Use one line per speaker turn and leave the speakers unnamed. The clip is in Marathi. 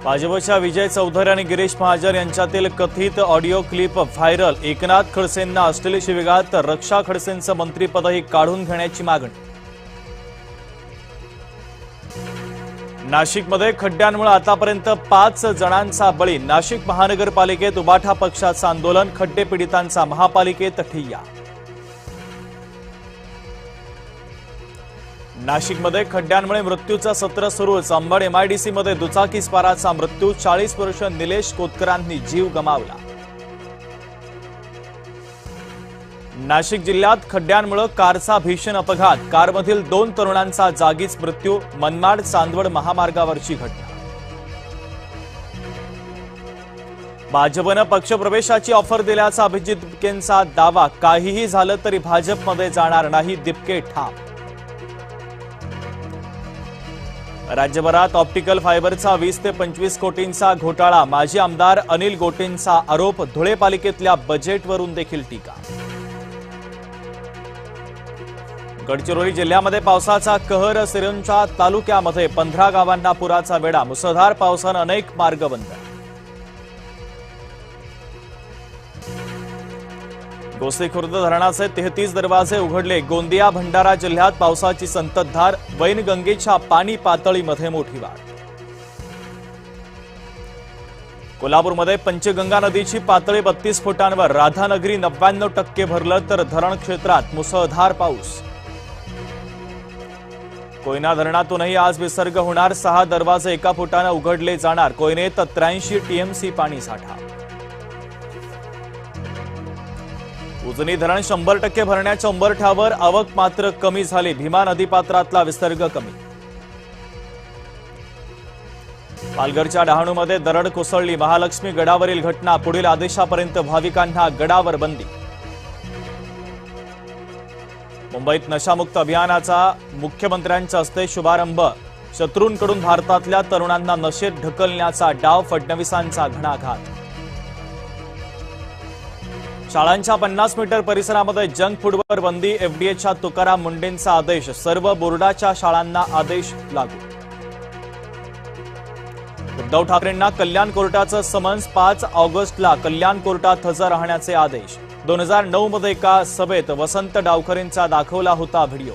भाजपच्या विजय चौधरी आणि गिरीश महाजन यांच्यातील कथित ऑडिओ क्लिप व्हायरल। एकनाथ खडसेंना अश्लील शिवीगाळ तर रक्षा खडसेंचं मंत्रिपदही काढून घेण्याची मागणी। नाशिकमध्ये खड्ड्यांमुळे आतापर्यंत 5 जणांचा बळी। नाशिक महानगरपालिकेत उबाठा पक्षाचं आंदोलन। खड्डे पीडितांचा महापालिकेत ठिय्या। नाशिकमध्ये खड्ड्यांमुळे मृत्यूचं सत्र सुरूच। अंबड MIDC मध्ये दुचाकी स्वाराचा मृत्यू। 40 वर्ष निलेश कोतकरांनी जीव गमावला। नाशिक जिल्ह्यात खड्ड्यांमुळे कारचा भीषण अपघात। कारमधील 2 तरुणांचा जागीच मृत्यू। मनमाड चांदवड महामार्गावरची घटना। भाजपनं पक्षप्रवेशाची ऑफर दिल्याचा अभिजित दिपकेंचा दावा। काहीही झालं तरी भाजपमध्ये जाणार नाही, दिपके ठाम। राज्यभरात ऑप्टिकल फायबरचा 20 ते 25 कोटींचा घोटाळा। माजी आमदार अनिल गोटेंचा आरोप। धुळे पालिकेतल्या बजेटवरून देखील टीका। गडचिरोली जिल्ह्यामध्ये पावसाचा कहर। सिरोंचा तालुक्यामध्ये 15 गावांना पुराचा वेढा। मुसळधार पावसानं अनेक मार्ग बंद। गोसेखुर्द धरणाचे 33 दरवाजे उघडले। गोंदिया भंडारा जिल्ह्यात पावसाची संततधार। वैनगंगेच्या पाणी पातळीमध्ये मोठी वाढ। कोल्हापूरमध्ये पंचगंगा नदीची पातळी 32 फुटांवर। राधानगरी 99% भरलं तर धरण क्षेत्रात मुसळधार पाऊस। कोयना धरणातूनही आज विसर्ग होणार। 6 दरवाजे 1 फुटानं उघडले जाणार। कोयनेत 83 TMC पाणी साठा। उजनी धरण 100% भरण्याच्या उंबरठ्यावर। आवक मात्र कमी झाली। भीमा नदीपात्रातला विसर्ग कमी। पालघरच्या डहाणूमध्ये दरड कोसळली। महालक्ष्मी गडावरील घटना। पुढील आदेशापर्यंत भाविकांना गडावर बंदी। मुंबईत नशामुक्त अभियानाचा मुख्यमंत्र्यांच्या हस्ते शुभारंभ। शत्रूंकडून भारतातल्या तरुणांना नशेत ढकलण्याचा डाव। फडणवीसांचा घणाघात। शाळांच्या 50 मीटर परिसरामध्ये जंक फूडवर बंदी। FDAच्या तुकाराम मुंडेंचा आदेश। सर्व बोर्डाच्या शाळांना आदेश लागू। उद्धव ठाकरेंना कल्याण कोर्टाचं समन्स। 5 ऑगस्टला कल्याण कोर्टात हजर राहण्याचे आदेश। 2009 मध्ये एका सभेत वसंत डावखरेंचा दाखवला होता व्हिडिओ।